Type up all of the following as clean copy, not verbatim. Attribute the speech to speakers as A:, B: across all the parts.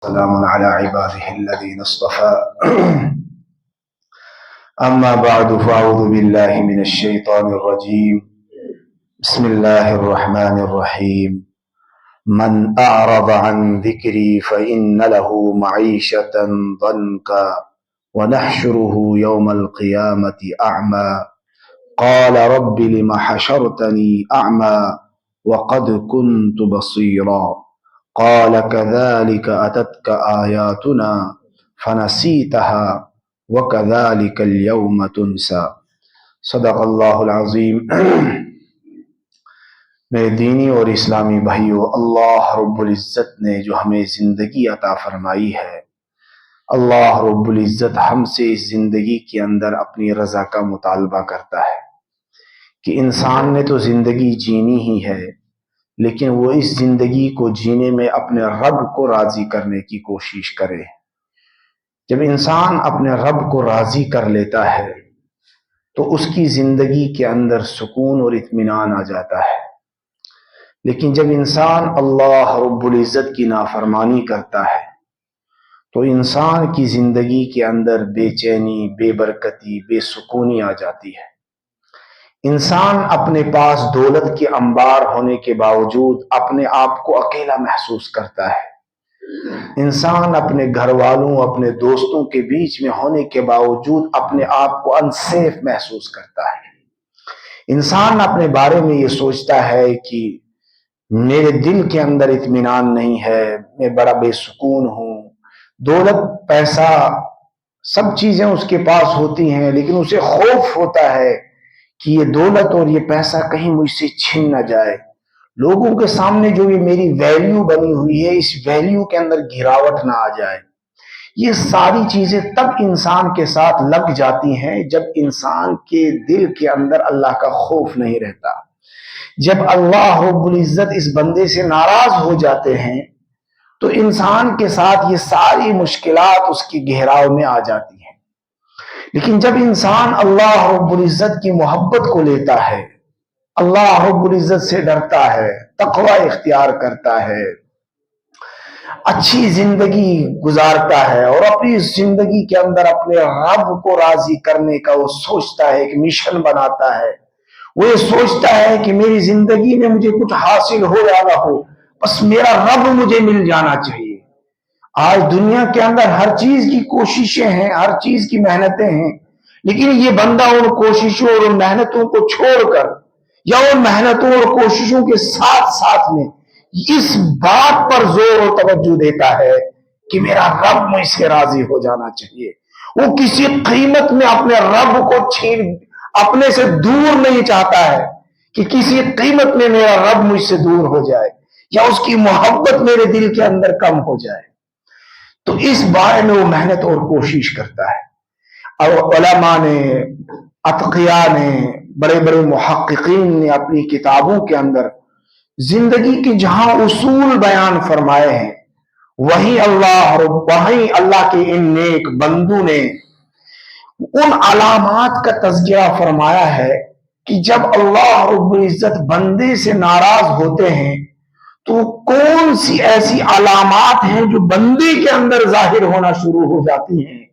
A: سلام على عباده الذين اصطفى أما بعد فأعوذ بالله من الشيطان الرجيم بسم الله الرحمن الرحيم من أعرض عن ذكري فإن له معيشة ضنكا ونحشره يوم القيامة أعمى قال رب لم حشرتني أعمى وقد كنت بصيرا قال كذلك أتتك آياتنا فنسيتها وكذلك اليوم تنسى صدق اللہ العظیم۔ میرے دینی اور اسلامی بھائیو، اللہ رب العزت نے جو ہمیں زندگی عطا فرمائی ہے، اللہ رب العزت ہم سے اس زندگی کے اندر اپنی رضا کا مطالبہ کرتا ہے کہ انسان نے تو زندگی جینی ہی ہے، لیکن وہ اس زندگی کو جینے میں اپنے رب کو راضی کرنے کی کوشش کرے۔ جب انسان اپنے رب کو راضی کر لیتا ہے تو اس کی زندگی کے اندر سکون اور اطمینان آ جاتا ہے، لیکن جب انسان اللہ رب العزت کی نافرمانی کرتا ہے تو انسان کی زندگی کے اندر بے چینی، بے برکتی، بے سکونی آ جاتی ہے۔ انسان اپنے پاس دولت کے انبار ہونے کے باوجود اپنے آپ کو اکیلا محسوس کرتا ہے۔ انسان اپنے گھر والوں، اپنے دوستوں کے بیچ میں ہونے کے باوجود اپنے آپ کو انسیف محسوس کرتا ہے۔ انسان اپنے بارے میں یہ سوچتا ہے کہ میرے دل کے اندر اطمینان نہیں ہے، میں بڑا بے سکون ہوں۔ دولت، پیسہ، سب چیزیں اس کے پاس ہوتی ہیں، لیکن اسے خوف ہوتا ہے کہ یہ دولت اور یہ پیسہ کہیں مجھ سے چھن نہ جائے، لوگوں کے سامنے جو یہ میری ویلیو بنی ہوئی ہے اس ویلیو کے اندر گراوٹ نہ آ جائے۔ یہ ساری چیزیں تب انسان کے ساتھ لگ جاتی ہیں جب انسان کے دل کے اندر اللہ کا خوف نہیں رہتا۔ جب اللہ رب العزت اس بندے سے ناراض ہو جاتے ہیں تو انسان کے ساتھ یہ ساری مشکلات اس کی گہراؤ میں آ جاتی ہیں۔ لیکن جب انسان اللہ رب العزت کی محبت کو لیتا ہے، اللہ رب العزت سے ڈرتا ہے، تقوی اختیار کرتا ہے، اچھی زندگی گزارتا ہے اور اپنی زندگی کے اندر اپنے رب کو راضی کرنے کا وہ سوچتا ہے، ایک مشن بناتا ہے۔ وہ یہ سوچتا ہے کہ میری زندگی میں مجھے کچھ حاصل ہو یا نہ ہو، بس میرا رب مجھے مل جانا چاہیے۔ آج دنیا کے اندر ہر چیز کی کوششیں ہیں، ہر چیز کی محنتیں ہیں، لیکن یہ بندہ ان کوششوں اور ان محنتوں کو چھوڑ کر یا ان محنتوں اور کوششوں کے ساتھ ساتھ میں اس بات پر زور و توجہ دیتا ہے کہ میرا رب مجھ سے راضی ہو جانا چاہیے۔ وہ کسی قیمت میں اپنے رب کو اپنے سے دور نہیں چاہتا ہے کہ کسی قیمت میں میرا رب مجھ سے دور ہو جائے یا اس کی محبت میرے دل کے اندر کم ہو جائے، تو اس بارے میں وہ محنت اور کوشش کرتا ہے۔ اور علماء نے، اتقیاء نے، بڑے بڑے محققین نے اپنی کتابوں کے اندر زندگی کے جہاں اصول بیان فرمائے ہیں، وہیں اللہ کے ان نیک بندوں نے ان علامات کا تذکرہ فرمایا ہے کہ جب اللہ رب العزت بندے سے ناراض ہوتے ہیں تو کون سی ایسی علامات ہیں جو بندے کے اندر ظاہر ہونا شروع ہو جاتی ہیں،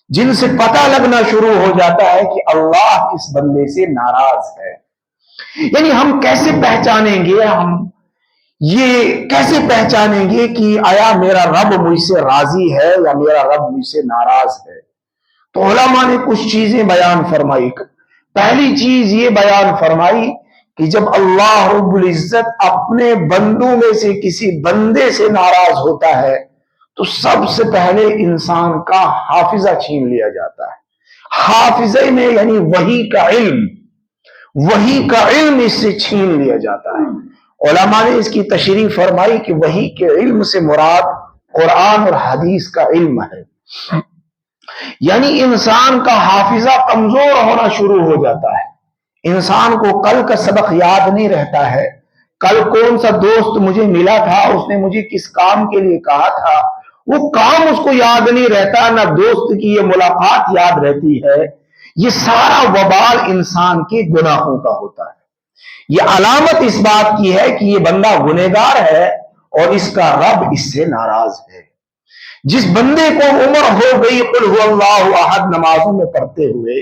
A: جن سے پتہ لگنا شروع ہو جاتا ہے کہ اللہ اس بندے سے ناراض ہے۔ یعنی ہم کیسے پہچانیں گے، ہم یہ کیسے پہچانیں گے کہ آیا میرا رب مجھ سے راضی ہے یا میرا رب مجھ سے ناراض ہے؟ تو علماء نے کچھ چیزیں بیان فرمائی۔ پہلی چیز یہ بیان فرمائی کہ جب اللہ رب العزت اپنے بندوں میں سے کسی بندے سے ناراض ہوتا ہے تو سب سے پہلے انسان کا حافظہ چھین لیا جاتا ہے۔ حافظے میں یعنی وحی کا علم اس سے چھین لیا جاتا ہے۔ علماء نے اس کی تشریح فرمائی کہ وحی کے علم سے مراد قرآن اور حدیث کا علم ہے۔ یعنی انسان کا حافظہ کمزور ہونا شروع ہو جاتا ہے، انسان کو کل کا سبق یاد نہیں رہتا ہے، کل کون سا دوست مجھے ملا تھا، اس نے مجھے کس کام کے لیے کہا تھا، وہ کام اس کو یاد نہیں رہتا، نہ دوست کی یہ ملاقات یاد رہتی ہے۔ یہ سارا وبال انسان کے گناہوں کا ہوتا ہے۔ یہ علامت اس بات کی ہے کہ یہ بندہ گنہگار ہے اور اس کا رب اس سے ناراض ہے۔ جس بندے کو عمر ہو گئی قل هو اللہ احد نمازوں میں پڑھتے ہوئے،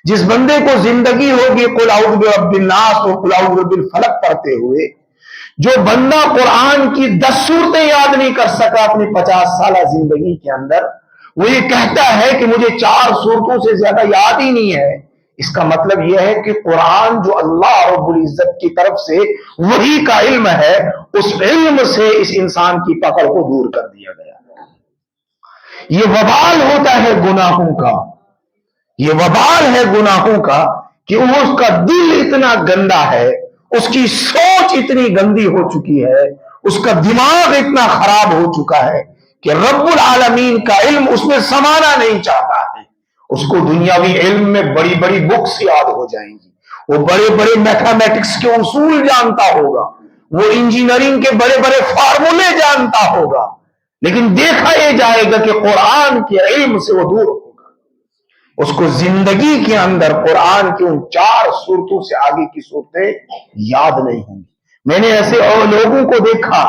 A: جس بندے کو زندگی ہوگی قل اعوذ برب الناس اور قل اعوذ برب الفلق پڑھتے ہوئے، جو بندہ قرآن کی 10 صورتیں یاد نہیں کر سکا اپنی 50 سالہ زندگی کے اندر، وہ یہ کہتا ہے کہ مجھے 4 صورتوں سے زیادہ یاد ہی نہیں ہے، اس کا مطلب یہ ہے کہ قرآن جو اللہ رب العزت کی طرف سے وحی کا علم ہے، اس علم سے اس انسان کی پکڑ کو دور کر دیا گیا۔ یہ وبال ہوتا ہے گناہوں کا، یہ وبال ہے گناہوں کا کہ اس کا دل اتنا گندا ہے، اس کی سوچ اتنی گندی ہو چکی ہے، اس کا دماغ اتنا خراب ہو چکا ہے کہ رب العالمین کا علم اس میں سمانا نہیں چاہتا ہے۔ اس کو دنیاوی علم میں بڑی بڑی بکس یاد ہو جائیں گی، وہ بڑے بڑے میتھمیٹکس کے اصول جانتا ہوگا، وہ انجینئرنگ کے بڑے بڑے فارمولے جانتا ہوگا، لیکن دیکھا یہ جائے گا کہ قرآن کے علم سے وہ دور ہوگا۔ اس کو زندگی کے اندر قرآن کی ان 4 صورتوں سے آگے کی صورتیں یاد نہیں ہوں گی۔ میں نے ایسے اور لوگوں کو دیکھا،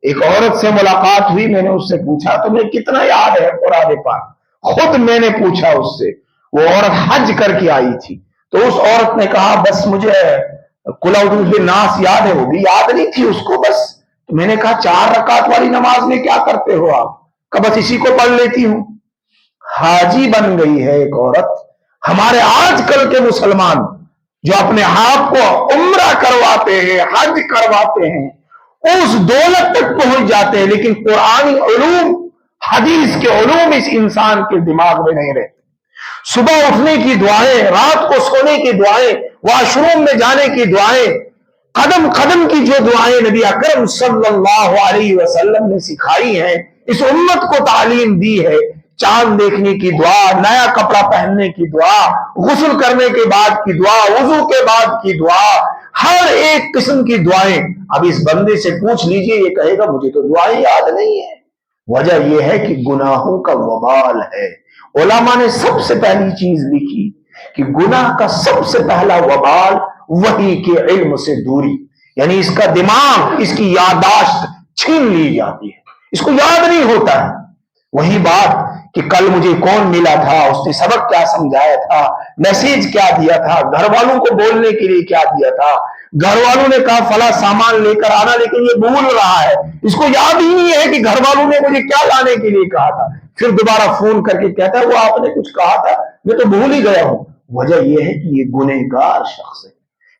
A: ایک عورت سے ملاقات ہوئی، میں نے اس سے پوچھا تمہیں کتنا یاد ہے قرآن پاک؟ خود میں نے پوچھا اس سے، وہ عورت حج کر کے آئی تھی، تو اس عورت نے کہا بس مجھے قل اعوذ بالناس یاد ہے، وہ بھی یاد نہیں تھی اس کو بس۔ تو میں نے کہا 4 رکعت والی نماز میں کیا کرتے ہو آپ؟ کہ بس اسی کو پڑھ لیتی ہوں۔ حاجی بن گئی ہے ایک عورت۔ ہمارے آج کل کے مسلمان جو اپنے آپ کو عمرہ کرواتے ہیں، حج کرواتے ہیں، اس دولت تک پہنچ جاتے ہیں، لیکن قرآنی علوم، حدیث کے علوم اس انسان کے دماغ میں نہیں رہتے۔ صبح اٹھنے کی دعائیں، رات کو سونے کی دعائیں، واش روم میں جانے کی دعائیں، قدم قدم کی جو دعائیں نبی اکرم صلی اللہ علیہ وسلم نے سکھائی ہیں، اس امت کو تعلیم دی ہے، چاند دیکھنے کی دعا، نیا کپڑا پہننے کی دعا، غسل کرنے کے بعد کی دعا، وضو کے بعد کی دعا، ہر ایک قسم کی دعائیں۔ اب اس بندے سے پوچھ لیجئے، یہ کہے گا مجھے تو دعائیں یاد نہیں ہے۔ وجہ یہ ہے کہ گناہوں کا وبال ہے۔ علماء نے سب سے پہلی چیز لکھی کہ گناہ کا سب سے پہلا وبال وحی کے علم سے دوری، یعنی اس کا دماغ، اس کی یادداشت چھین لی جاتی ہے، اس کو یاد نہیں ہوتا ہے۔ وہی بات کہ کل مجھے کون ملا تھا، اس نے سبق کیا سمجھایا تھا، میسیج کیا دیا تھا، گھر والوں کو بولنے کے لیے کیا دیا تھا، گھر والوں نے کہا فلاں سامان لے کر آنا، لیکن یہ بھول رہا ہے، اس کو یاد ہی نہیں ہے کہ گھر والوں نے مجھے کیا لانے کے لیے کہا تھا۔ پھر دوبارہ فون کر کے کہتا ہے وہ آپ نے کچھ کہا تھا، میں تو بھول ہی گیا ہوں۔ وجہ یہ ہے کہ یہ گنہگار شخص ہے۔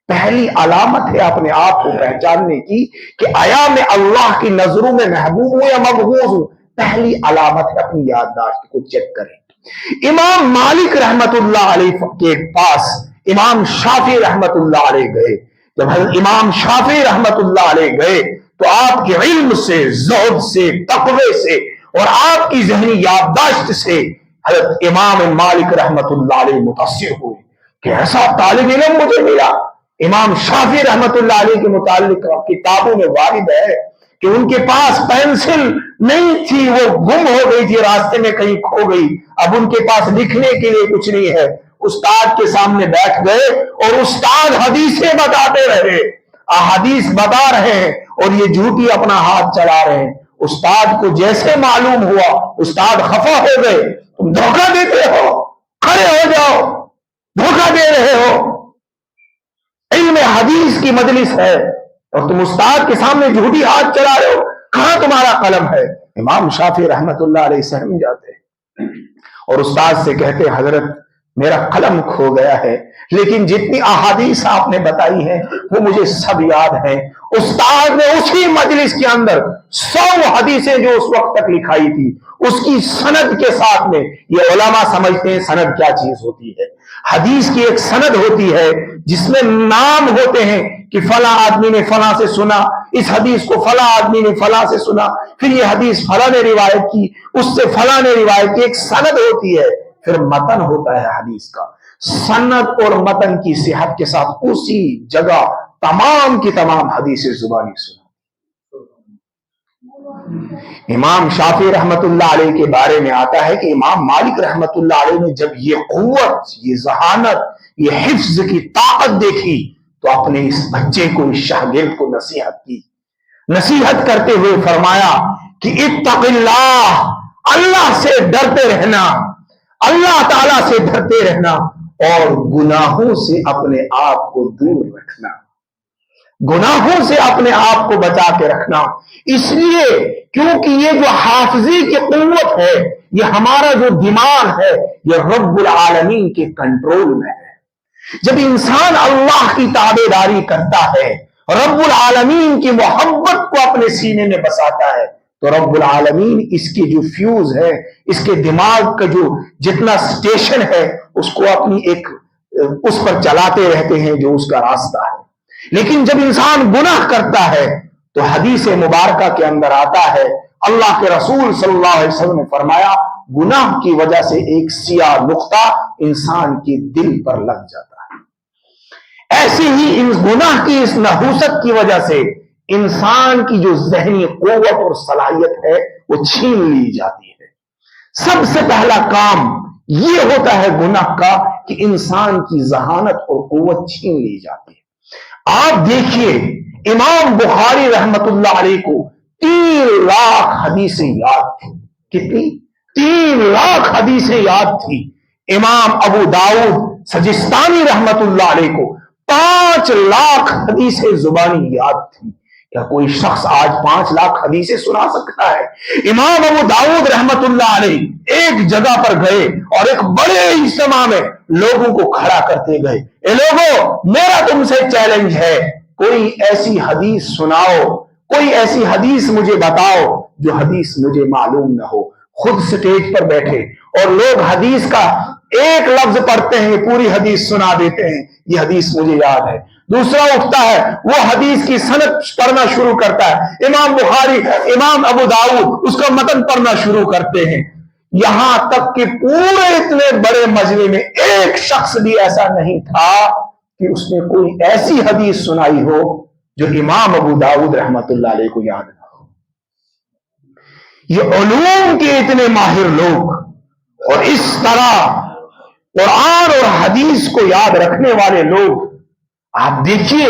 A: پہلی علامت ہے اپنے آپ کو پہچاننے کی کہ آیا میں اللہ کی نظروں میں محبوب ہوں یا مبغوض ہوں۔ پہلی علامت ہے اپنی یادداشت کو چیک کریں۔ امام مالک رحمت اللہ علیہ کے پاس امام شافعی رحمت اللہ علیہ گئے۔ جب حضرت امام شافعی رحمت اللہ علیہ گئے تو آپ کے علم سے، زہد سے، تقوی سے اور آپ کی ذہنی یادداشت سے حضرت امام مالک رحمت اللہ علیہ متاثر ہوئے کہ ایسا طالب علم مجھے ملا۔ امام شافعی رحمت اللہ علیہ کے متعلق کتابوں میں وارد ہے کہ ان کے پاس پینسل نہیں تھی، وہ گم ہو گئی تھی، راستے میں کہیں کھو گئی، اب ان کے پاس لکھنے کے لیے کچھ نہیں ہے۔ استاد کے سامنے بیٹھ گئے اور استاد حدیثیں بتاتے رہے، احادیث بتا رہے ہیں اور یہ جھوٹی اپنا ہاتھ چلا رہے ہیں۔ استاد کو جیسے معلوم ہوا استاد خفا ہو گئے، تم دھوکہ دیتے ہو، کھڑے ہو جاؤ، دھوکہ دے رہے ہو، علم حدیث کی مجلس ہے اور تم استاد کے سامنے جھوٹی ہاتھ چلا رہے ہو، کہاں تمہارا قلم ہے؟ امام شافعی رحمت اللہ علیہ سہم جاتے اور استاد سے کہتے حضرت میرا قلم کھو گیا ہے، لیکن جتنی احادیث آپ نے بتائی ہیں وہ مجھے سب یاد ہیں۔ استاد نے اسی مجلس کے اندر 100 حدیثیں جو اس وقت تک لکھائی تھی اس کی سند کے ساتھ میں، یہ علماء سمجھتے ہیں سند کیا چیز ہوتی ہے۔ حدیث کی ایک سند ہوتی ہے جس میں نام ہوتے ہیں کہ فلاں آدمی نے فلاں سے سنا، اس حدیث کو فلاں آدمی نے فلاں سے سنا، پھر یہ حدیث فلاں نے روایت کی، اس سے فلاں نے روایت کی، ایک سند ہوتی ہے۔ پھر متن ہوتا ہے حدیث کا۔ سند اور متن کی صحت کے ساتھ اسی جگہ تمام کی تمام حدیث زبانی سنا۔ امام شافعی رحمت اللہ علیہ کے بارے میں آتا ہے کہ امام مالک رحمت اللہ علیہ نے جب یہ قوت، یہ ذہانت، یہ حفظ کی طاقت دیکھی تو اپنے اس بچے کو، اس شاگرد کو نصیحت کی، نصیحت کرتے ہوئے فرمایا کہ اتق اللہ، اللہ سے ڈرتے رہنا، اللہ تعالی سے ڈرتے رہنا اور گناہوں سے اپنے آپ کو دور رکھنا، گناہوں سے اپنے آپ کو بچا کے رکھنا۔ اس لیے کیونکہ یہ جو حافظی کی قوت ہے، یہ ہمارا جو دماغ ہے، یہ رب العالمین کے کنٹرول میں ہے۔ جب انسان اللہ کی تابعداری کرتا ہے، رب العالمین کی محبت کو اپنے سینے میں بساتا ہے، تو رب العالمین اس کی جو فیوز ہے، اس کے دماغ کا جو جتنا سٹیشن ہے، اس کو اپنی اس پر چلاتے رہتے ہیں جو اس کا راستہ ہے۔ لیکن جب انسان گناہ کرتا ہے تو حدیث مبارکہ کے اندر آتا ہے، اللہ کے رسول صلی اللہ علیہ وسلم نے فرمایا، گناہ کی وجہ سے ایک سیاہ نقطہ انسان کے دل پر لگ جاتا ہے۔ ایسی ہی گناہ کی اس نحوست کی وجہ سے انسان کی جو ذہنی قوت اور صلاحیت ہے وہ چھین لی جاتی ہے۔ سب سے پہلا کام یہ ہوتا ہے گناہ کا کہ انسان کی ذہانت اور قوت چھین لی جاتی ہے۔ آپ دیکھیے امام بخاری رحمت اللہ علیہ کو 3 لاکھ حدیثیں یاد تھی۔ کتنی؟ 3 لاکھ حدیثیں یاد تھی۔ امام ابو داؤد سجستانی رحمت اللہ علیہ کو 5 لاکھ حدیثیں زبانی یاد تھی۔ کیا کوئی شخص آج 5 لاکھ حدیثیں سنا سکتا ہے؟ امام ابو داؤد رحمت اللہ علیہ ایک جگہ پر گئے اور ایک بڑے اجتماع میں لوگوں کو کھڑا کرتے گئے، اے لوگوں، میرا تم سے چیلنج ہے، کوئی ایسی حدیث سناؤ، کوئی ایسی حدیث مجھے بتاؤ جو حدیث مجھے معلوم نہ ہو۔ خود سٹیج پر بیٹھے اور لوگ حدیث کا ایک لفظ پڑھتے ہیں، پوری حدیث سنا دیتے ہیں، یہ حدیث مجھے یاد ہے۔ دوسرا اٹھتا ہے، وہ حدیث کی سند پڑھنا شروع کرتا ہے، امام بخاری، امام ابو داؤد اس کا متن پڑھنا شروع کرتے ہیں، یہاں تک کہ پورے اتنے بڑے مجمع میں ایک شخص بھی ایسا نہیں تھا کہ اس نے کوئی ایسی حدیث سنائی ہو جو امام ابو داؤد رحمت اللہ علیہ کو یاد نہ ہو۔ یہ علوم کے اتنے ماہر لوگ اور اس طرح قرآن اور حدیث کو یاد رکھنے والے لوگ، آپ دیکھیے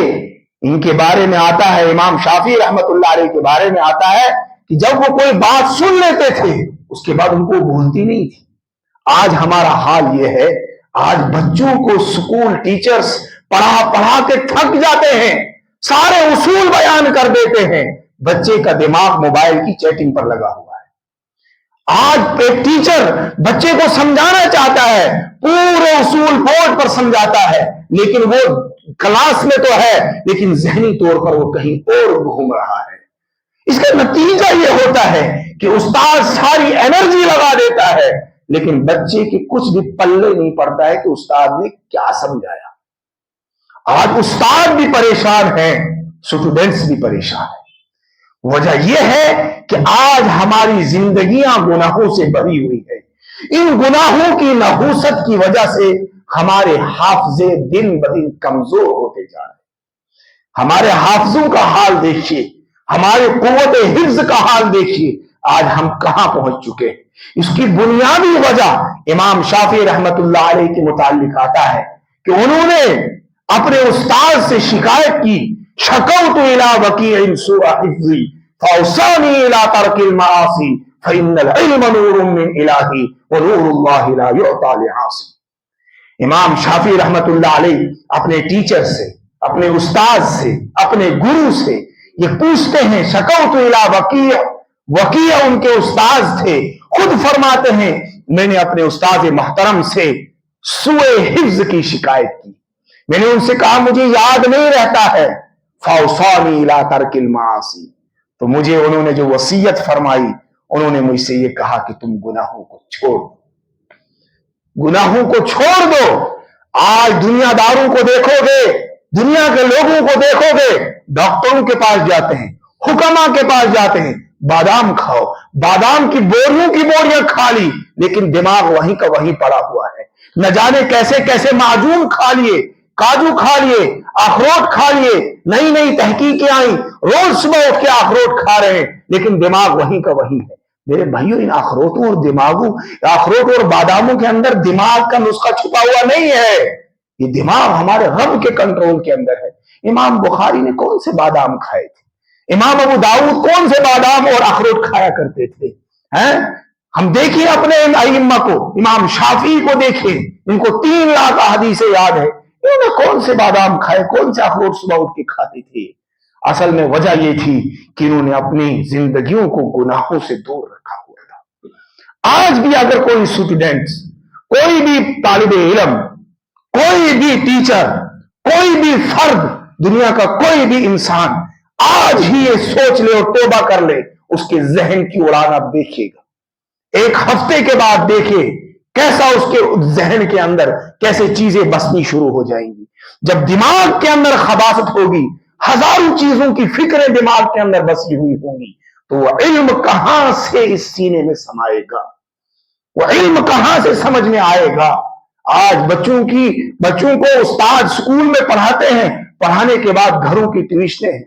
A: ان کے بارے میں آتا ہے، امام شافعی رحمت اللہ علیہ کے بارے میں آتا ہے کہ جب وہ کوئی بات سن لیتے تھے اس کے بعد ان کو بھولتی نہیں تھی۔ آج ہمارا حال یہ ہے، آج بچوں کو سکول ٹیچرز پڑھا کے تھک جاتے ہیں، سارے اصول بیان کر دیتے ہیں، بچے کا دماغ موبائل کی چیٹنگ پر لگا ہوا ہے۔ آج ایک ٹیچر بچے کو سمجھانا چاہتا ہے، پورے اصول بورڈ پر سمجھاتا ہے، لیکن وہ کلاس میں تو ہے لیکن ذہنی طور پر وہ کہیں اور گھوم رہا ہے۔ اس کا نتیجہ یہ ہوتا ہے کہ استاد ساری انرجی لگا دیتا ہے لیکن بچے کے کچھ بھی پلے نہیں پڑتا ہے کہ استاد نے کیا سمجھایا۔ آج استاد بھی پریشان ہیں، اسٹوڈنٹس بھی پریشان ہیں۔ وجہ یہ ہے کہ آج ہماری زندگیاں گناہوں سے بھری ہوئی ہے۔ ان گناہوں کی نحوست کی وجہ سے ہمارے حافظے دن بدن کمزور ہوتے جا رہے ہیں۔ ہمارے حافظوں کا حال دیکھیے، ہمارے قوت حفظ کا حال دیکھیے، آج ہم کہاں پہنچ چکے ہیں۔ اس کی بنیادی وجہ امام شافعی رحمت اللہ علیہ کے متعلق آتا ہے کہ انہوں نے اپنے استاد سے شکایت کی، شکوت الی وکیع سوء حفظی فاوصانی الی ترک المعاصی فإن العلم نور من الہی ونور اللہ لا یعطی لعاصی۔ امام شافعی رحمت اللہ علیہ اپنے ٹیچر سے، اپنے استاد سے، اپنے گرو سے یہ پوچھتے ہیں، شکوت الی وکیع، وکیع ان کے استاد تھے، خود فرماتے ہیں میں نے اپنے استاد محترم سے سوء حفظ کی شکایت کی، میں نے ان سے کہا مجھے یاد نہیں رہتا ہے، فاوصانی الی ترک المعاصی، تو مجھے انہوں نے جو وصیت فرمائی، انہوں نے مجھ سے یہ کہا کہ تم گناہوں کو چھوڑ دو، گناہوں کو چھوڑ دو۔ آج دنیا داروں کو دیکھو گے، دنیا کے لوگوں کو دیکھو گے، ڈاکٹروں کے پاس جاتے ہیں، حکما کے پاس جاتے ہیں، بادام کھاؤ، بادام کی بوریوں کی بوریاں کھا لی لیکن دماغ وہیں کا وہیں پڑا ہوا ہے۔ نہ جانے کیسے کیسے معجون کھا لیے، کاجو کھا لیے، اخروٹ کھا لیے، نئی نئی تحقیقیں آئیں، روز صبح اٹھ کے اخروٹ کھا رہے ہیں لیکن دماغ وہیں کا وہیں ہے۔ میرے بھائیوں، ان اخروٹوں اور اخروٹ اور باداموں کے اندر دماغ کا نسخہ چھپا ہوا نہیں ہے، یہ دماغ ہمارے رب کے کنٹرول کے اندر ہے۔ امام بخاری نے کون سے بادام کھائے تھے؟ امام ابو داؤد کون سے بادام اور اخروٹ کھایا کرتے تھے؟ ہم دیکھیں اپنے ائمہ کو, امام شافعی کو دیکھیں, ان کو 3 لاکھ احادیثیں یاد ہے. انہوں نے کون سے بادام کھائے, کون سے اخروٹ صبح اٹھ کے کھاتے تھے؟ اصل میں وجہ یہ تھی کہ انہوں نے اپنی زندگیوں کو گناہوں سے دور رکھا ہوا تھا. آج بھی اگر کوئی اسٹوڈنٹ, کوئی بھی طالب علم, کوئی بھی ٹیچر, کوئی بھی فرد, دنیا کا کوئی بھی انسان آج ہی یہ سوچ لے اور توبہ کر لے, اس کے ذہن کی اڑان آپ دیکھیے گا. 1 ہفتے کے بعد دیکھیے کیسا اس کے ذہن کے اندر کیسے چیزیں بسنی شروع ہو جائیں گی. جب دماغ کے اندر خباثت ہوگی, ہزاروں چیزوں کی فکریں دماغ کے اندر بسی ہوئی ہوں گی, تو وہ علم کہاں سے اس سینے میں سمائے گا؟ وہ علم کہاں سے سمجھ میں آئے گا؟ آج بچوں کو استاد اسکول میں پڑھاتے ہیں, پڑھانے کے بعد گھروں کی ٹیوشنیں ہیں.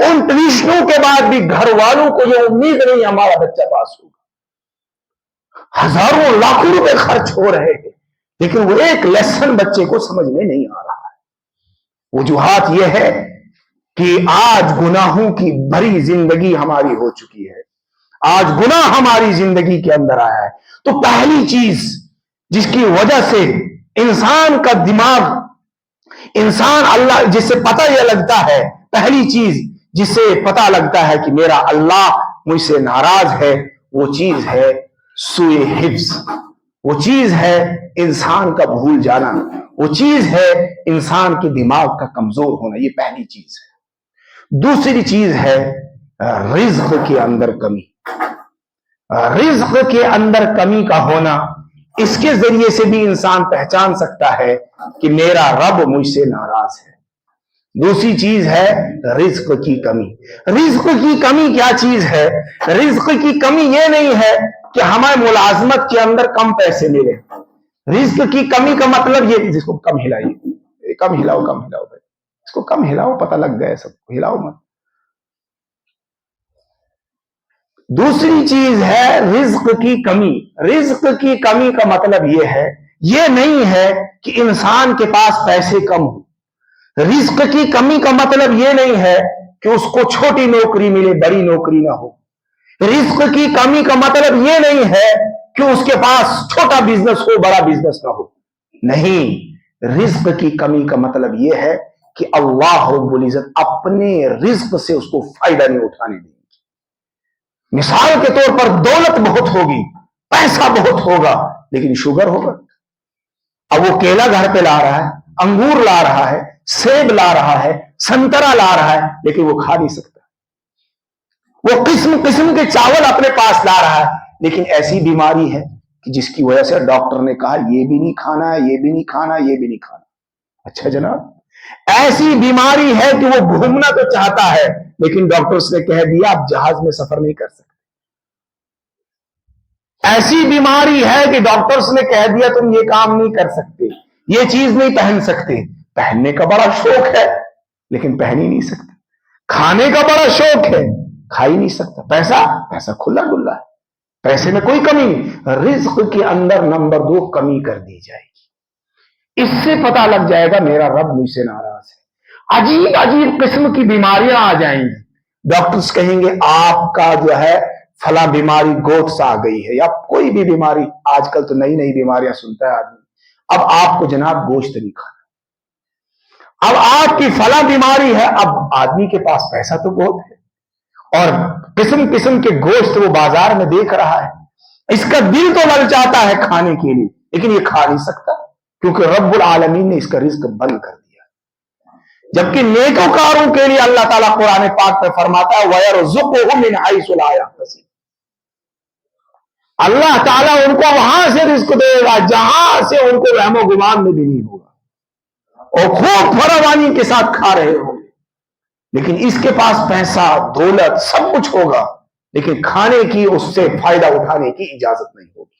A: ان ٹیوشنوں کے بعد بھی گھر والوں کو یہ امید نہیں ہمارا بچہ پاس ہوگا. ہزاروں لاکھوں روپے خرچ ہو رہے ہیں, لیکن وہ ایک لیسن بچے کو سمجھ میں نہیں آ رہا ہے. وجوہات یہ ہے کہ آج گناہوں کی بھری زندگی ہماری ہو چکی ہے. آج گناہ ہماری زندگی کے اندر آیا ہے. تو پہلی چیز جس کی وجہ سے انسان کا دماغ, انسان اللہ, جس سے پتہ یہ لگتا ہے, پہلی چیز جس سے پتہ لگتا ہے کہ میرا اللہ مجھ سے ناراض ہے, وہ چیز ہے سوء حفظ, وہ چیز ہے انسان کا بھول جانا, وہ چیز ہے انسان کے دماغ کا کمزور ہونا. یہ پہلی چیز ہے. دوسری چیز ہے رزق کے اندر کمی. رزق کے اندر کمی کا ہونا, اس کے ذریعے سے بھی انسان پہچان سکتا ہے کہ میرا رب مجھ سے ناراض ہے. دوسری چیز ہے رزق کی کمی. رزق کی کمی کیا چیز ہے؟ رزق کی کمی یہ نہیں ہے کہ ہمیں ملازمت کے اندر کم پیسے ملے. رزق کی کمی کا مطلب یہ, جس کو کم ہلائیے, کم ہلاؤ بھائی, اس کو کم ہلاؤ, پتہ لگ گیا سب کو, ہلاؤ مت. دوسری چیز ہے رزق کی کمی. رزق کی کمی کا مطلب یہ نہیں ہے کہ انسان کے پاس پیسے کم ہو. رزق کی کمی کا مطلب یہ نہیں ہے کہ اس کو چھوٹی نوکری ملے, بڑی نوکری نہ ہو. رزق کی کمی کا مطلب یہ نہیں ہے کہ اس کے پاس چھوٹا بزنس ہو, بڑا بزنس نہ ہو. نہیں, رزق کی کمی کا مطلب یہ ہے کہ اللہ رب العزت اپنے رزق سے اس کو فائدہ نہیں اٹھانے دیں. مثال کے طور پر دولت بہت ہوگی, پیسہ بہت ہوگا, لیکن شوگر ہوگا. اب وہ کیلا گھر پہ لا رہا ہے, انگور لا رہا ہے, سیب لا رہا ہے, سنترا لا رہا ہے, لیکن وہ کھا نہیں سکتا. وہ قسم قسم کے چاول اپنے پاس لا رہا ہے, لیکن ایسی بیماری ہے کہ جس کی وجہ سے ڈاکٹر نے کہا یہ بھی نہیں کھانا ہے, یہ بھی نہیں کھانا, یہ بھی نہیں کھانا. اچھا جناب, ایسی بیماری ہے کہ وہ گھومنا تو چاہتا ہے, لیکن ڈاکٹرز نے کہہ دیا آپ جہاز میں سفر نہیں کر سکتے. ایسی بیماری ہے کہ ڈاکٹرز نے کہہ دیا تم یہ کام نہیں کر سکتے, یہ چیز نہیں پہن سکتے. پہننے کا بڑا شوق ہے, لیکن پہن ہی نہیں سکتے. کھانے کا بڑا شوق ہے, کھا ہی نہیں سکتا. پیسہ کھلا ڈلا ہے, پیسے میں کوئی کمی نہیں. رزق کے اندر نمبر 2 کمی کر دی جائے گی. اس سے پتہ لگ جائے گا میرا رب مجھ سے ناراض ہے. عجیب عجیب قسم کی بیماریاں آ جائیں گی. ڈاکٹرز کہیں گے آپ کا جو ہے فلاں بیماری گوٹ سے آ گئی ہے, یا کوئی بھی بیماری. آج کل تو نئی بیماریاں سنتا ہے آدمی. اب آپ کو جناب گوشت نہیں کھانا, اب آپ کی فلاں بیماری ہے. اب آدمی کے پاس پیسہ تو بہت ہے, اور قسم قسم کے گوشت وہ بازار میں دیکھ رہا ہے. اس کا دل تو لگ جاتا ہے کھانے کے لیے, لیکن یہ کھا نہیں سکتا, کیونکہ رب العالمین نے اس کا رزق بند کر دیا. جبکہ نیکوکاروں کے لیے اللہ تعالیٰ قرآن پاک میں فرماتا ہے وَيَرْزُقُهُ مِنْ حَيْثُ لَا يَحْتَسِبُ. اللہ تعالیٰ ان کو وہاں سے رزق دے گا جہاں سے ان کو وہم و گمان میں بھی نہیں ہوگا, اور خوب فراوانی کے ساتھ کھا رہے ہوں گے. لیکن اس کے پاس پیسہ, دولت, سب کچھ ہوگا, لیکن کھانے کی, اس سے فائدہ اٹھانے کی اجازت نہیں ہوگی.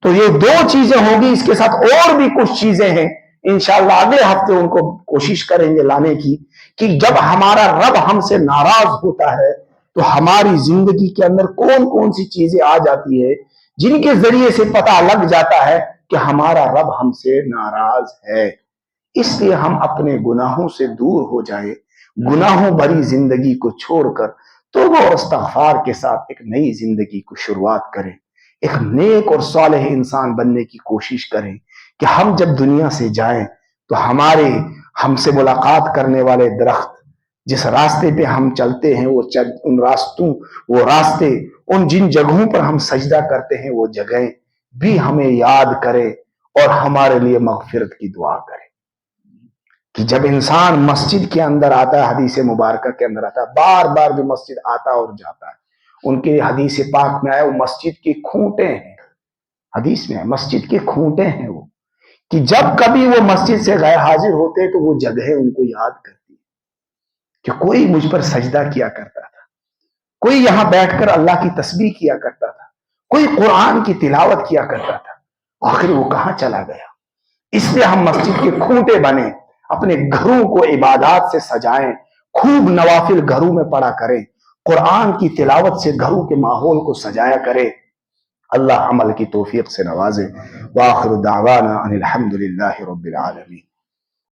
A: تو یہ 2 چیزیں ہوگی. اس کے ساتھ اور بھی کچھ چیزیں ہیں, انشاءاللہ اگلے ہفتے ان کو کوشش کریں گے لانے کی, کہ جب ہمارا رب ہم سے ناراض ہوتا ہے تو ہماری زندگی کے اندر کون کون سی چیزیں آ جاتی ہے جن کے ذریعے سے پتہ لگ جاتا ہے کہ ہمارا رب ہم سے ناراض ہے. اس لیے ہم اپنے گناہوں سے دور ہو جائیں, گناہوں بھری زندگی کو چھوڑ کر توبہ اور استغفار کے ساتھ ایک نئی زندگی کو شروعات کریں. ایک نیک اور صالح انسان بننے کی کوشش کریں کہ ہم جب دنیا سے جائیں تو ہمارے ہم سے ملاقات کرنے والے درخت، جس راستے پہ ہم چلتے ہیں وہ راستے، ان جن جگہوں پر ہم سجدہ کرتے ہیں وہ جگہیں بھی ہمیں یاد کرے اور ہمارے لیے مغفرت کی دعا کرے۔ کہ جب انسان مسجد کے اندر آتا ہے، حدیث مبارکہ کے اندر آتا ہے، بار بار جو مسجد آتا اور جاتا ہے، ان کے حدیث پاک میں آیا وہ مسجد کے کھوٹے ہیں، حدیث میں ہے مسجد کے کھوٹے ہیں وہ، کہ جب کبھی وہ مسجد سے غیر حاضر ہوتے تو وہ جگہیں ان کو یاد کرتی کہ کوئی مجھ پر سجدہ کیا کرتا تھا، کوئی یہاں بیٹھ کر اللہ کی تسبیح کیا کرتا تھا، کوئی قرآن کی تلاوت کیا کرتا تھا، آخر وہ کہاں چلا گیا؟ اس لیے ہم مسجد کے کھوٹے بنے، اپنے گھروں کو عبادات سے سجائیں، خوب نوافل گھروں میں پڑھا کریں، قرآن کی تلاوت سے گھروں کے ماحول کو سجایا کرے۔ اللہ عمل کی توفیق سے نوازے۔ وآخر دعوانا ان الحمد للہ رب العالمین۔